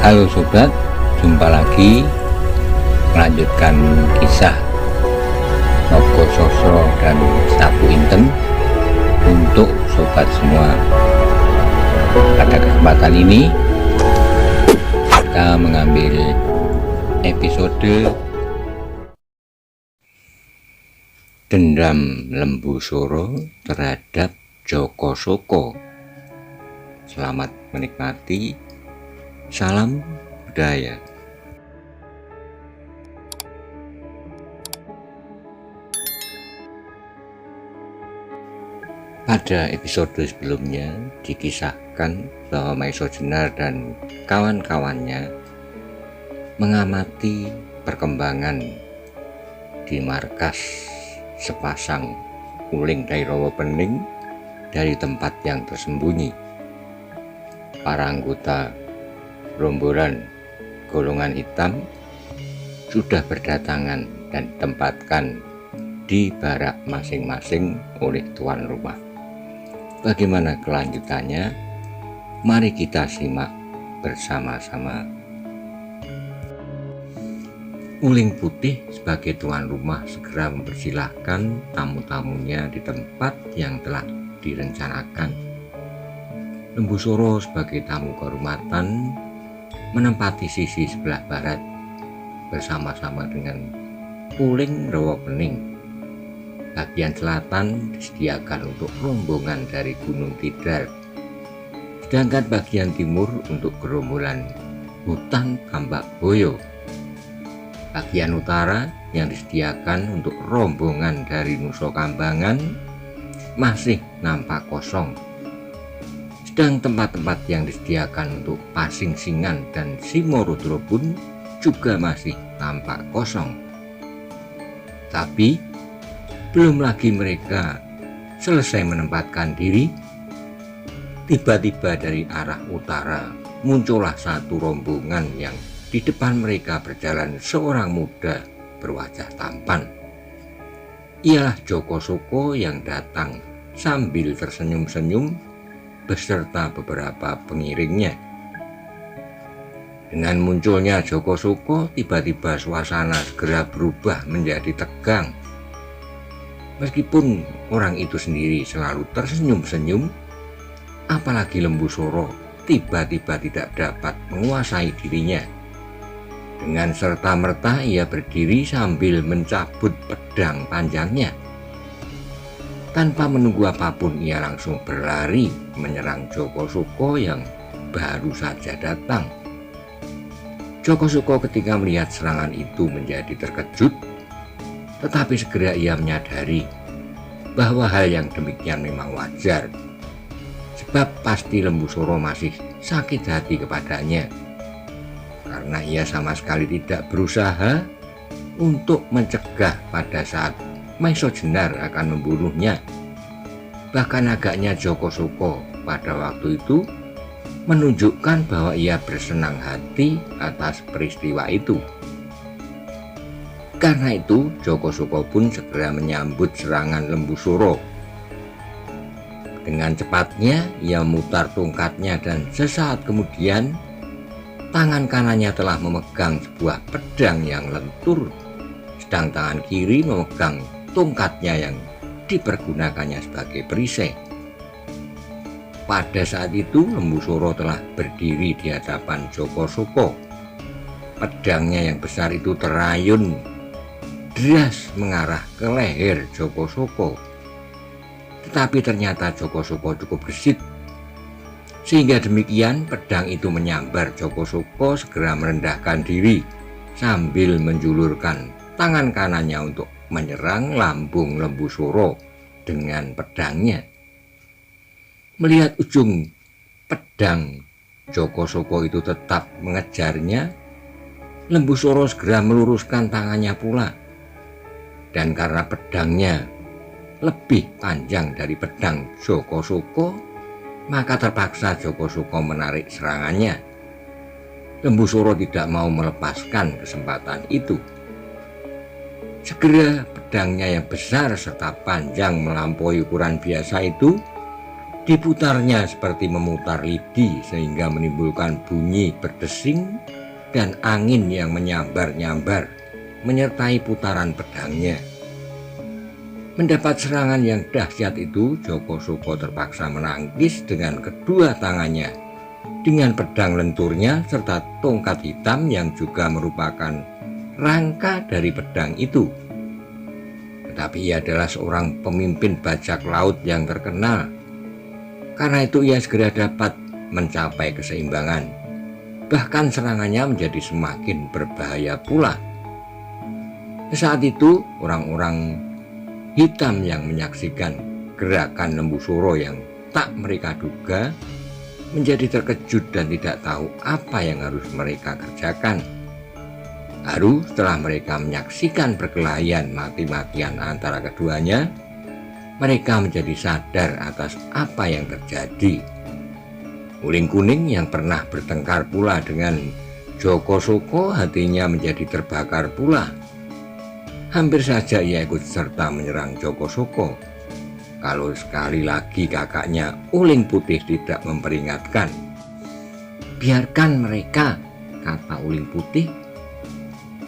Halo sobat, jumpa lagi melanjutkan kisah Nogo Sosro dan Sapu Inten untuk sobat semua. Pada kesempatan ini kita mengambil episode Dendam Lembu Soro terhadap Joko Soko. Selamat menikmati. Salam budaya. Pada episode sebelumnya dikisahkan bahwa Maiso Jenar dan kawan-kawannya mengamati perkembangan di markas sepasang uling Dairawa Pening dari tempat yang tersembunyi. Para anggota rombongan golongan hitam sudah berdatangan dan ditempatkan di barak masing-masing oleh tuan rumah. Bagaimana kelanjutannya? Mari kita simak bersama-sama. Uling Putih sebagai tuan rumah segera mempersilahkan tamu-tamunya di tempat yang telah direncanakan. Lembu Soro sebagai tamu kehormatan menempati sisi sebelah barat bersama-sama dengan uling Rawa Pening. Bagian selatan disediakan untuk rombongan dari Gunung Tidar, sedangkan bagian timur untuk gerombolan hutan Tambak Boyo. Bagian utara yang disediakan untuk rombongan dari Nusa Kambangan masih nampak kosong. Dan tempat-tempat yang disediakan untuk Pasingsingan dan Simorudro pun juga masih tampak kosong. Tapi belum lagi mereka selesai menempatkan diri, tiba-tiba dari arah utara muncullah satu rombongan yang di depan mereka berjalan seorang muda berwajah tampan. Ialah Joko Soko yang datang sambil tersenyum-senyum beserta beberapa pengiringnya. Dengan munculnya Joko Soko, tiba-tiba suasana segera berubah menjadi tegang. Meskipun orang itu sendiri selalu tersenyum-senyum, apalagi Lembu Soro tiba-tiba tidak dapat menguasai dirinya. Dengan serta-merta ia berdiri sambil mencabut pedang panjangnya. Tanpa menunggu apapun ia langsung berlari menyerang Joko Soko yang baru saja datang. Joko Soko ketika melihat serangan itu menjadi terkejut, tetapi segera ia menyadari bahwa hal yang demikian memang wajar, sebab pasti Lembu Soro masih sakit hati kepadanya, karena ia sama sekali tidak berusaha untuk mencegah pada saat Maiso Jenar akan membunuhnya. Bahkan agaknya Joko Soko pada waktu itu menunjukkan bahwa ia bersenang hati atas peristiwa itu. Karena itu Joko Soko pun segera menyambut serangan Lembu Soro. Dengan cepatnya ia memutar tongkatnya dan sesaat kemudian tangan kanannya telah memegang sebuah pedang yang lentur, sedang tangan kiri memegang tongkatnya yang dipergunakannya sebagai perisai. Pada saat itu Lembu Soro telah berdiri di hadapan Joko Soko. Pedangnya yang besar itu terayun deras mengarah ke leher Joko Soko. Tetapi ternyata Joko Soko cukup gesit, sehingga demikian pedang itu menyambar. Joko Soko segera merendahkan diri sambil menjulurkan tangan kanannya untuk menyerang lambung Lembu Soro dengan pedangnya. Melihat ujung pedang Joko Soko itu tetap mengejarnya, Lembu Soro segera meluruskan tangannya pula. Dan karena pedangnya lebih panjang dari pedang Joko Soko, maka terpaksa Joko Soko menarik serangannya. Lembu Soro tidak mau melepaskan kesempatan itu. Segera pedangnya yang besar serta panjang melampaui ukuran biasa itu Diputarnya seperti memutar lidi sehingga menimbulkan bunyi berdesing dan angin yang menyambar-nyambar menyertai putaran pedangnya. Mendapat serangan yang dahsyat itu, Joko Soko terpaksa menangkis dengan kedua tangannya dengan pedang lenturnya serta tongkat hitam yang juga merupakan rangka dari pedang itu. Tetapi ia adalah seorang pemimpin bajak laut yang terkenal. Karena itu ia segera dapat mencapai keseimbangan. Bahkan serangannya menjadi semakin berbahaya pula. Saat itu orang-orang hitam yang menyaksikan gerakan Lembu Suro yang tak mereka duga menjadi terkejut dan tidak tahu apa yang harus mereka kerjakan. Baru setelah mereka menyaksikan perkelahian mati-matian antara keduanya, mereka menjadi sadar atas apa yang terjadi. Uling Kuning yang pernah bertengkar pula dengan Joko Soko hatinya menjadi terbakar pula. Hampir saja ia ikut serta menyerang Joko Soko. Kalau sekali lagi kakaknya Uling Putih tidak memperingatkan. Biarkan mereka, kata Uling Putih.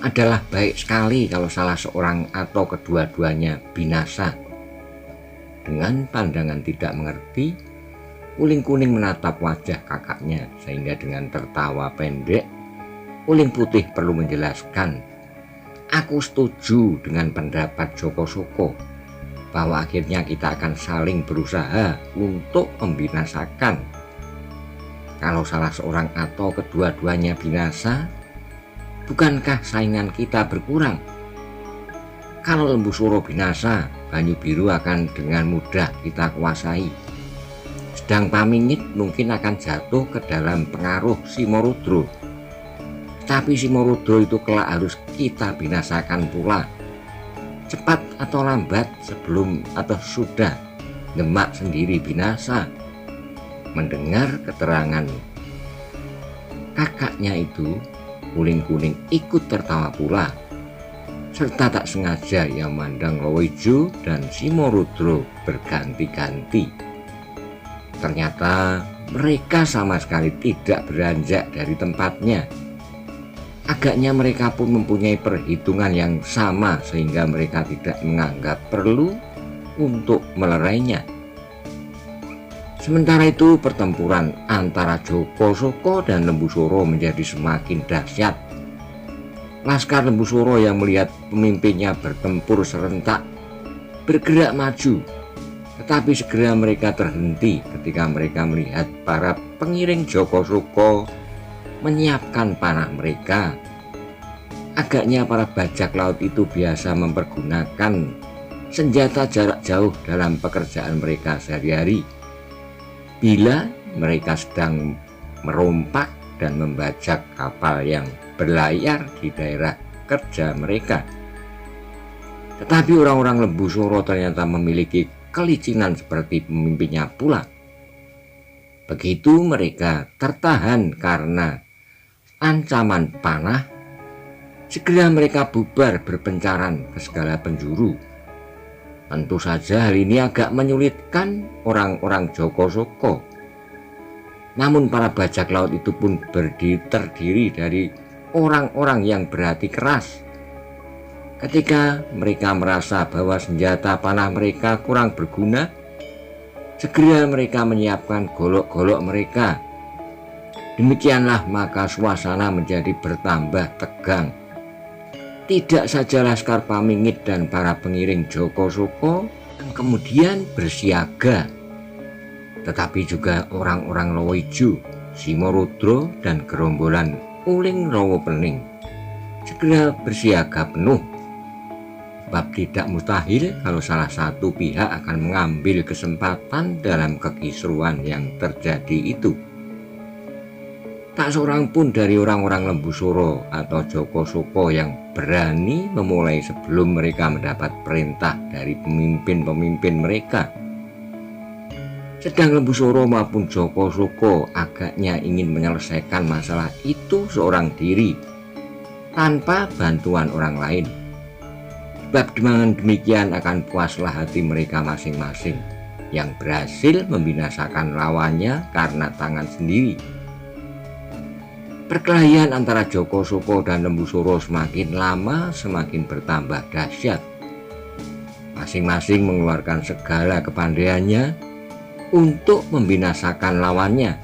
Adalah baik sekali kalau salah seorang atau kedua-duanya binasa. Dengan pandangan tidak mengerti, Uling Kuning menatap wajah kakaknya sehingga dengan tertawa pendek, Uling Putih perlu menjelaskan. Aku setuju dengan pendapat Joko Soko bahwa akhirnya kita akan saling berusaha untuk membinasakan. Kalau salah seorang atau kedua-duanya binasa, bukankah saingan kita berkurang? Kalau Lembu Suro binasa, Banyu Biru akan dengan mudah kita kuasai. Sedang Pamingit mungkin akan jatuh ke dalam pengaruh Simorudro. Tapi Simorudro itu kelak harus kita binasakan pula. Cepat atau lambat, sebelum atau sudah, Demak sendiri binasa. Mendengar keterangan kakaknya itu, Uling Kuning ikut tertawa pula. Serta tak sengaja ia memandang Loijo dan Simorudro berganti-ganti. Ternyata mereka sama sekali tidak beranjak dari tempatnya. Agaknya mereka pun mempunyai perhitungan yang sama sehingga mereka tidak menganggap perlu untuk melerainya. Sementara itu pertempuran antara Joko Soko dan Lembu Suro menjadi semakin dahsyat. Laskar Lembu Suro yang melihat pemimpinnya bertempur serentak bergerak maju. Tetapi segera mereka terhenti ketika mereka melihat para pengiring Joko Soko menyiapkan panah mereka. Agaknya para bajak laut itu biasa mempergunakan senjata jarak jauh dalam pekerjaan mereka sehari-hari. Bila mereka sedang merompak dan membajak kapal yang berlayar di daerah kerja mereka. Tetapi orang-orang Lembu Suro ternyata memiliki kelicinan seperti pemimpinnya pula. Begitu mereka tertahan karena ancaman panah, segera mereka bubar berpencaran ke segala penjuru. Tentu saja hal ini agak menyulitkan orang-orang Joko Soko. Namun para bajak laut itu pun terdiri dari orang-orang yang berhati keras. Ketika mereka merasa bahwa senjata panah mereka kurang berguna, segera mereka menyiapkan golok-golok mereka. Demikianlah maka suasana menjadi bertambah tegang. Tidak saja Laskar Pamingit dan para pengiring Joko Soko yang kemudian bersiaga, tetapi juga orang-orang Loijo, Simorudro dan gerombolan Uling Rawa Pening segera bersiaga penuh. Sebab tidak mustahil kalau salah satu pihak akan mengambil kesempatan dalam kekisruan yang terjadi itu. Tak seorang pun dari orang-orang Lembu Suro atau Joko Soko yang berani memulai sebelum mereka mendapat perintah dari pemimpin-pemimpin mereka. Sedang Lembu Suro maupun Joko Soko agaknya ingin menyelesaikan masalah itu seorang diri tanpa bantuan orang lain. Sebab dengan demikian akan puaslah hati mereka masing-masing. yang berhasil membinasakan lawannya karena tangan sendiri. Perkelahian antara Joko Soko dan Lembu Suro semakin lama semakin bertambah dahsyat. Masing-masing mengeluarkan segala kepandaiannya untuk membinasakan lawannya.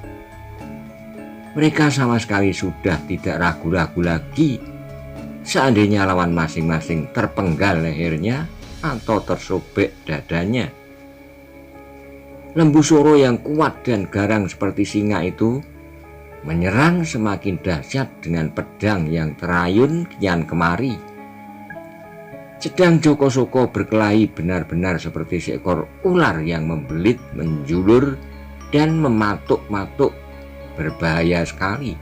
Mereka sama sekali sudah tidak ragu-ragu lagi seandainya lawan masing-masing terpenggal lehernya atau tersobek dadanya. Lembu Suro yang kuat dan garang seperti singa itu menyerang semakin dahsyat dengan pedang yang terayun kian kemari. Sedang Joko Soko berkelahi benar-benar seperti seekor ular yang membelit, menjulur, dan mematuk-matuk, berbahaya sekali.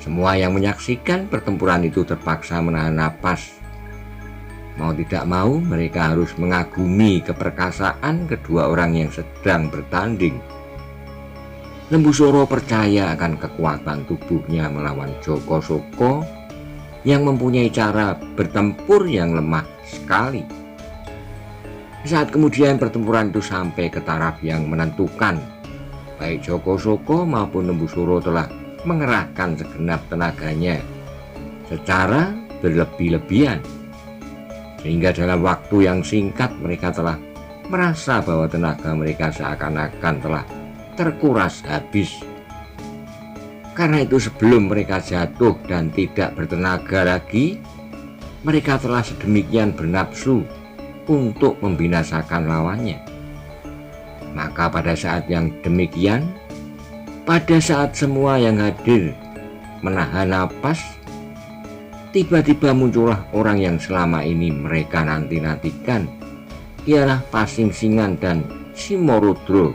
Semua yang menyaksikan pertempuran itu terpaksa menahan napas. Mau tidak mau mereka harus mengagumi keperkasaan kedua orang yang sedang bertanding. Lembu Suro percaya akan kekuatan tubuhnya melawan Joko Soko yang mempunyai cara bertempur yang lemah sekali. Saat kemudian pertempuran itu sampai ke taraf yang menentukan, baik Joko Soko maupun Lembu Suro telah mengerahkan segenap tenaganya secara berlebih-lebihan, sehingga dalam waktu yang singkat mereka telah merasa bahwa tenaga mereka seakan-akan telah terkuras habis. Karena itu sebelum mereka jatuh dan tidak bertenaga lagi, mereka telah sedemikian bernafsu untuk membinasakan lawannya. Maka pada saat yang demikian, pada saat semua yang hadir menahan napas, tiba-tiba muncullah orang yang selama ini mereka nanti-nantikan, ialah Pasingsingan dan Simorudro.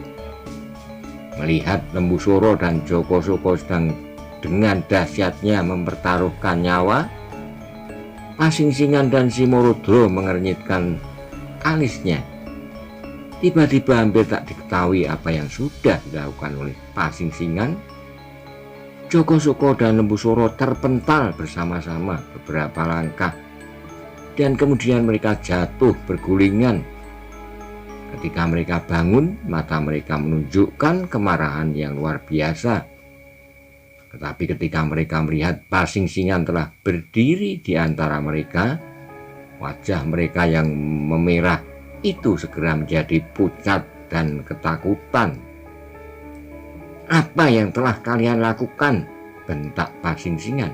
Melihat Lembu Suro dan Joko Soko sedang dengan dahsyatnya mempertaruhkan nyawa, Pasingsingan dan Simorudro mengernyitkan alisnya. Tiba-tiba hampir tak diketahui apa yang sudah dilakukan oleh Pasingsingan. Joko Soko dan Lembu Suro terpental bersama-sama beberapa langkah, dan kemudian mereka jatuh bergulingan. Ketika mereka bangun, mata mereka menunjukkan kemarahan yang luar biasa. Tetapi ketika mereka melihat Pasingsingan telah berdiri di antara mereka, wajah mereka yang memerah itu segera menjadi pucat dan ketakutan. "Apa yang telah kalian lakukan?" bentak Pasingsingan.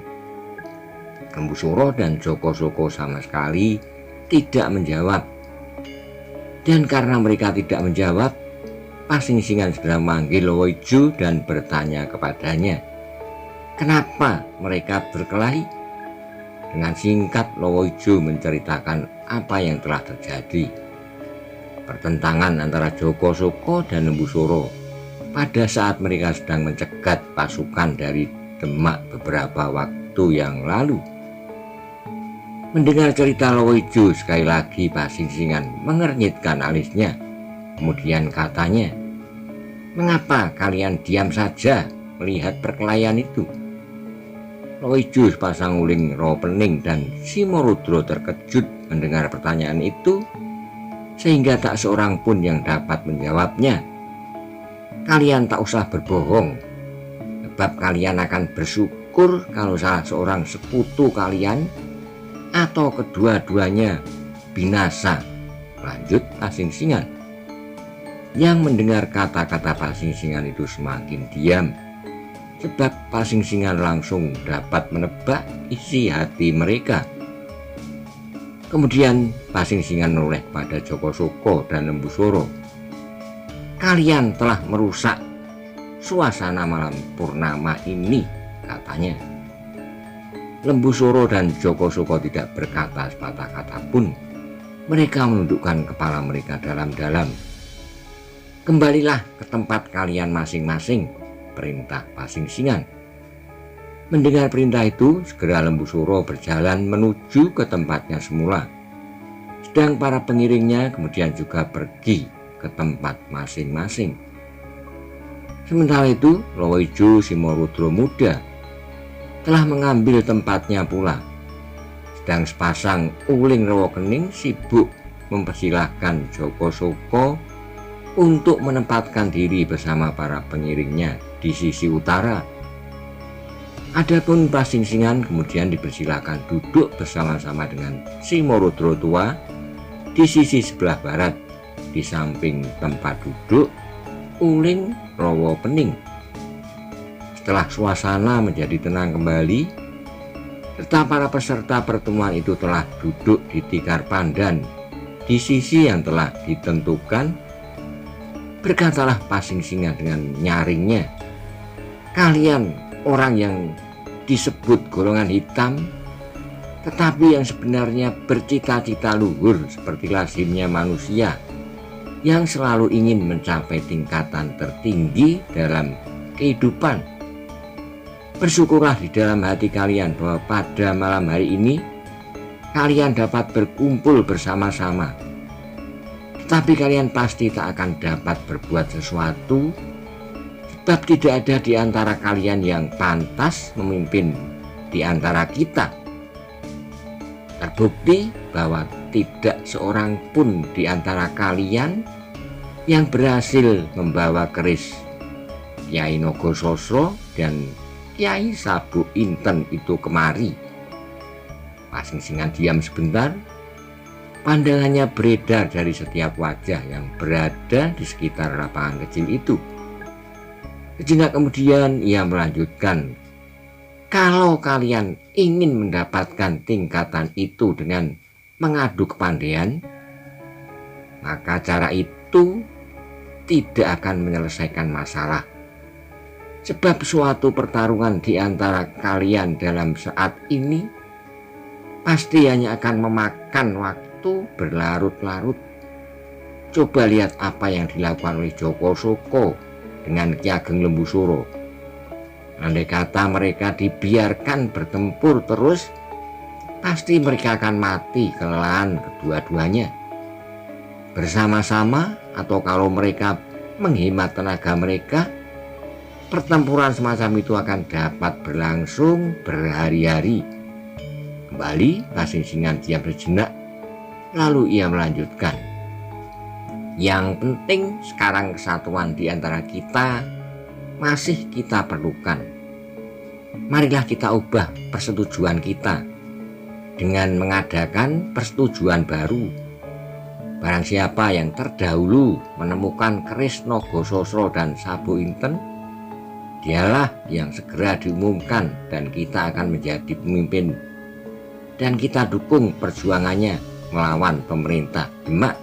Lembu Suro dan Joko Soko sama sekali tidak menjawab. Dan karena mereka tidak menjawab, Pasingsingan segera memanggil Lowoijo dan bertanya kepadanya, kenapa mereka berkelahi? Dengan singkat Lowoijo menceritakan apa yang telah terjadi. Pertentangan antara Joko Soko dan Lembu Suro pada saat mereka sedang mencegat pasukan dari Demak beberapa waktu yang lalu. Mendengar cerita Lowoijo, sekali lagi Pasingsingan mengernyitkan alisnya. Kemudian katanya, "Mengapa kalian diam saja melihat perkelahian itu?" Lowoijo sepasang uling roh pening dan Simorudro terkejut mendengar pertanyaan itu, sehingga tak seorang pun yang dapat menjawabnya. "Kalian tak usah berbohong, sebab kalian akan bersyukur kalau salah seorang sekutu kalian atau kedua-duanya binasa," lanjut Pasingsingan. Yang mendengar kata-kata Pasingsingan itu semakin diam, sebab Pasingsingan langsung dapat menebak isi hati mereka. Kemudian Pasingsingan menoleh pada Joko Soko dan Lembu Suro. "Kalian telah merusak suasana malam purnama ini," katanya. Lembu Suro dan Joko Soko tidak berkata sepatah kata pun. Mereka menundukkan kepala mereka dalam-dalam. "Kembalilah ke tempat kalian masing-masing," perintah Pasingsingan. Mendengar perintah itu, segera Lembu Suro berjalan menuju ke tempatnya semula. Sedang para pengiringnya kemudian juga pergi ke tempat masing-masing. Sementara itu, Lowoijo Simorudro muda telah mengambil tempatnya pula. Sedang sepasang uling rewo kening sibuk mempersilahkan Joko Soko untuk menempatkan diri bersama para pengiringnya di sisi utara. Adapun Pasingsingan kemudian dipersilakan duduk bersama-sama dengan Si Morodro tua di sisi sebelah barat, di samping tempat duduk Uling Rawa Pening. Setelah suasana menjadi tenang kembali, serta para peserta pertemuan itu telah duduk di tikar pandan di sisi yang telah ditentukan, berkatalah Pasingsingan dengan nyaringnya, "Kalian orang yang disebut golongan hitam, tetapi yang sebenarnya bercita-cita luhur seperti lazimnya manusia yang selalu ingin mencapai tingkatan tertinggi dalam kehidupan. Bersyukurlah di dalam hati kalian bahwa pada malam hari ini kalian dapat berkumpul bersama-sama. Tetapi kalian pasti tak akan dapat berbuat sesuatu, sebab tidak ada di antara kalian yang pantas memimpin di antara kita. Terbukti bahwa tidak seorang pun di antara kalian yang berhasil membawa keris Kyai Nogososro dan Kyai Sabu Inten itu kemari." Pasingsingan diam sebentar. Pandangannya beredar dari setiap wajah yang berada di sekitar lapangan kecil itu. Sejenak kemudian ia melanjutkan, "Kalau kalian ingin mendapatkan tingkatan itu dengan mengadu kepandaian, maka cara itu tidak akan menyelesaikan masalah. Sebab suatu pertarungan di antara kalian dalam saat ini pasti hanya akan memakan waktu berlarut-larut. Coba lihat apa yang dilakukan oleh Joko Soko dengan Ki Ageng Lembusuro. Andai kata mereka dibiarkan bertempur terus, pasti mereka akan mati kelelahan kedua-duanya. Bersama-sama atau kalau mereka menghemat tenaga mereka, pertempuran semacam itu akan dapat berlangsung berhari-hari." Kembali Pasingsingan diam sejenak, lalu ia melanjutkan, "Yang penting sekarang kesatuan di antara kita masih kita perlukan. Marilah kita ubah persetujuan kita dengan mengadakan persetujuan baru. Barang siapa yang terdahulu menemukan keris Nogososro dan Sabu Inten, dialah yang segera diumumkan dan kita akan menjadi pemimpin. Dan kita dukung perjuangannya melawan pemerintah Demak."